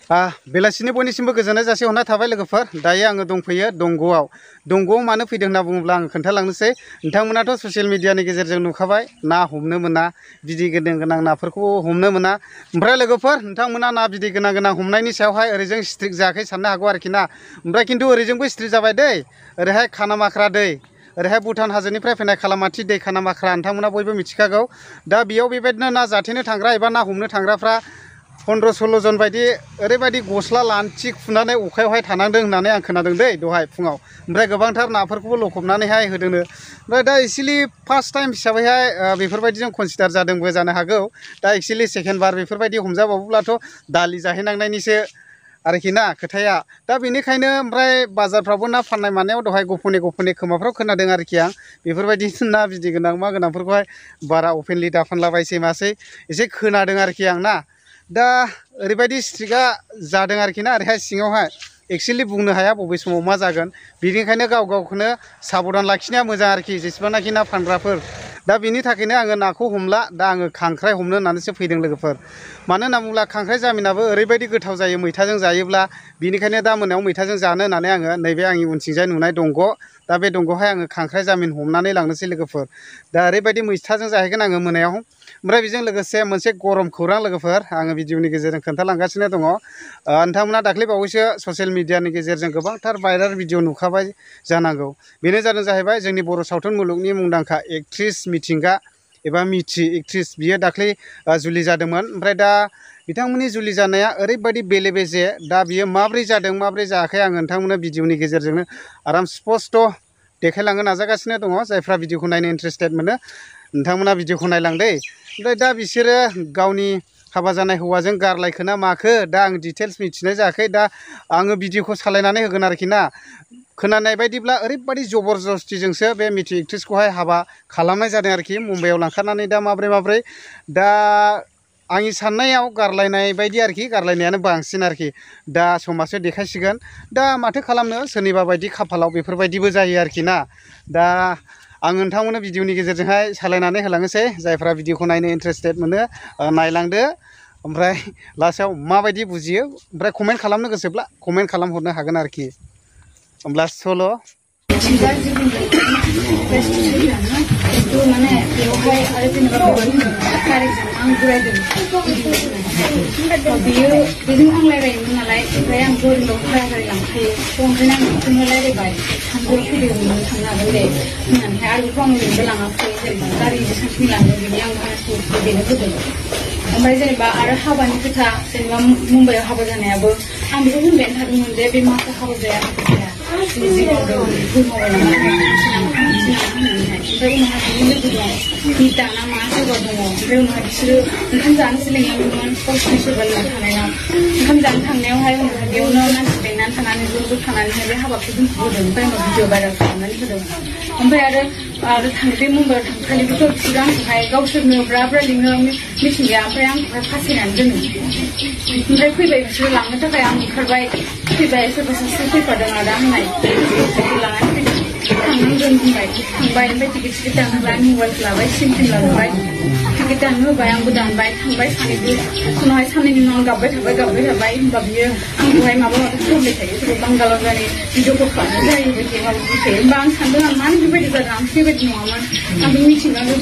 बेलासिनि बयनिसिमबो गोजोननाय जासिहरनाय थाबाय लोगोफोर। दायो आङो दंफैयो दंग'आव। दंग'आव मानो फैदों होनना बुङोब्ला आङो खोन्थालांनोसै। नोंथांमोनाथ' ससियेल मिडियानि गेजेरजों नुखाबाय ना हमनो मोना, बिदै गोनां नाफोरखौ हमनो मोना। ओमफ्राय लोगोफोर, नोंथांमोना ना बिदै गोनां हमनायनि सायावहाय ओरैजों स्ट्रिक जायाखै साननो हागौ आरोखि ना। ओमफ्राय खिन्थु ओरैजोंबो स्ट्रिक जाबाय दै। ओरैहाय खानामाख्रा दै, ओरैहाय भुटान हाजोनिफ्राय फैनाय खालामाथि दै खानामाख्रा, नोंथांमोना बयबो मिथिखागौ। दा बेयाव बेबायदिनो ना जाथेनो थांग्रा एबा ना हमनो थांग्राफ्रा 15-16 जन बायदि ओरैबायदि गस्ला लानथि खुनानै अखायावहाय थानांदों होननानै आं खोनादों दै दहाय फुङाव। ओमफ्राय गोबांथार नाफोरखौबो लखबनानैहाय होदोंनो। ओमफ्राय दा एक्चुवेलि फार्स्ट टाइम हिसाबैहाय बेफोरबायदिजों कनसिडार जादोंबो जानो हागौ। दा एक्चुवेलि सेकेन्ड बार बेफोरबायदि हमजाबावोब्लाथ' दालि जाहैनांनायनिसो आरोखि ना खोथाया। दा बेनिखायनो ओमफ्राय बाजारफ्रावबो ना फाननाय मानायाव दहाय गफ'नि खोमाफ्राव खोनादों आरोखि आं। बेफोरबायदि ना बिदै गोनां मा गोनांफोरखौहाय बारा अपेनलि दाफानलाबायसै मासै एसे खोनादों आरोखि आं ना। दा ओरैबायदि स्ट्रिकआ जादों आरोखि ना ओरैहाय सिङावहाय। एक्चुवेलि बुंनो हाया बबे समाव मा जागोन। बेनिखायनो गावखौनो साबधान लाखिनाया मोजां आरोखि, जेसेबांनाखि ना फानग्राफोर। दा बेनि थाखायनो आङो नाखौ हमला, दा आङो खांख्राइ हमनो होननानैसो फैदों लोगोफोर। मानो होनना बुङोब्ला खांख्राइ जामिनाबो ओरैबायदि गोथाव जायो मैथाजों जायोब्ला। बेनिखायनो दा मोनायाव मैथाजों जानो होननानै आङो नैबे आंनि उनथिंजाय नुनाय दंग', दा बे दंग'आवहाय आङो खांख्राइ जामिन हमनानै लांनोसै लोगोफोर। दा ओरैबायदि मैथाजों जाहैगोन आङो मोनायाव। ओमफ्राय बेजों लोगोसे मोनसे गरम खौरां लोगोफोर, आङो भिडिअनि गेजेरजों खोन्थालांगासिनो दङ। नोंथांमोना दाख्लै बावैसो ससियेल मिडियानि गेजेरजों गोबांथार भाइरेल भिडिअ नुखाबाय जानांगौ। बेनो जाहैबाय जोंनि बर' सावथुन मुलुगनि मुंदांखा एक्ट्रिस मिथिंगा एबा मिथि एक्ट्रिस, बियो दाख्लै जुलि जादोंमोन। ओमफ्राय दा बिथांमोननि जुलि जानाया ओरैबायदि बेले बेजे। दा बियो माब्रै जादों माब्रै जायाखै आङो नोंथांमोननो भिडिअनि गेजेरजोंनो आराम स्पस्ट' देखायलांनो नाजागासिनो दङ। जायफ्रा भिडिअखौ नायनो इन्टारेस्टेड मोनो नोंथांमोना भिडिअखौ नायलांदै। ओमफ्राय दा बिसोरो गावनि हाबा जानाय हौवाजों गारलायखो ना माखो, दा आं डिटेल्स मिथिनाय जायाखै। दा आङो भिडिअखौ सालायनानै होगोन आरोखि ना। खोनानाय बायदिब्ला ओरैबायदि जबरदस्तिजोंसो बे मिथि एक्ट्रिसखौहाय हाबा खालामनाय जादों आरोखि, मुम्बाइआव लांखारनानै दा माब्रै। दा आंनि साननायाव गारलायनाय बायदि आरोखि, गारलायनायानो बांसिन आरोखि। दा समासो देखायसिगोन। दा माथो खालामनो, सोरनिबा बायदि खाफालाव बेफोरबायदिबो जायो आरोखि ना। दा आं नोंथांमोननो भिडिअनि गेजेरजोंहाय सालायनानै होलांनोसै। जायफ्रा भिडिअखौ नायनो इन्टारेस्टेड मोनो नायलांदो। ओमफ्राय लास्टआव माबायदि बुजियो, ओमफ्राय कमेन्ट खालामनो गोसोब्ला कमेन्ट खालामहरनो हागोन आरोखि। होमब्ला सल' माने बेवहाय आरो जेनेबा गारिजों आं गुरायदों। बेजों आं रायज्लायोमोन नालाय, ओमफ्राय आं बोरियाव भारा गारि लांखायो। ओंखायनो आं बेखौनो रायज्लायबाय, थांगोन फैदों नों थांनो हागोन दे होननानैहाय। आरो बेखौ आं ओरैनोबो लाङाखै, जेनेबा गारिजों सानसेनि लाङो बिनि आं भाराखौ बेनो होदों। ओमफ्राय जेनेबा आरो हाबानि खोथा, जेनेबा मुम्बाइआव हाबा जानायाबो आं बेखौ होनबायानो थादोंमोन जे बे माखौ हाबा जाया जिगाव दं बुंहरबाय नामा होननानैहाय। ओमफ्राय उनावहाय बिनि लोगो दं निता ना मा सोरबा दङ। ओमफ्राय उनावहाय बिसोरो ओंखाम जानोसो लिंलांदोंमोन गावसोरनि सोरबा लोगो थानायाव। ओंखाम जानो थांनायावहाय उनावहाय बेयावनो मानसि लेंनानै थानानै ज' थानानैहाय बे हाबाखौ दोनथ'होदों। ओमफ्राय उनाव भिडिअ भाइरेल खालामनानै होदों। ओमफ्राय आरो बे मुम्बाइआव थांखालिबोथ' बिसोरो आंखौहाय गावसोरनो ब्रा लिङो मिथिंगाया, ओमफ्राय आंखौहाय फासायनानै दोनो। ओमफ्राय फैबाय बिसोरो लांनो थाखाय, आं ओंखारबाय फैबाय, सोरबा सासे फैफादों आदा होननाय लानानै फैदों। थांनांगोन होनबाय, थांबाय। ओमफ्राय टिकेट दानहोबाय, मबाइलखौ लाबाय, सिम लाबोबाय, टिकेट दाननो होबाय, आंबो दानबाय, थांबाय सानैबो। उनावहाय साननैनि उनाव गाबबाय थाबाय। होमबा बियो आंखौहाय माबा खालामबाय थायो, सोरबा बांगालाव जानि भिडिअ कल खालामनाय जायो बायदि माबा बुंखायो। होमबा आं सानदों आं मानो बेबायदि जादों, आं बेबायदि नङामोन। आं बे मिथिंगाखौ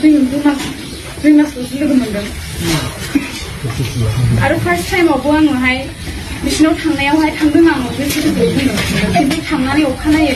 2 मासल'सो लोगो मोनदों। आरो फार्स्ट टाइमावबो आङोहाय बिसिनाव थांनायावहाय थांदों आं, खिन्थु थांनानै अखानायै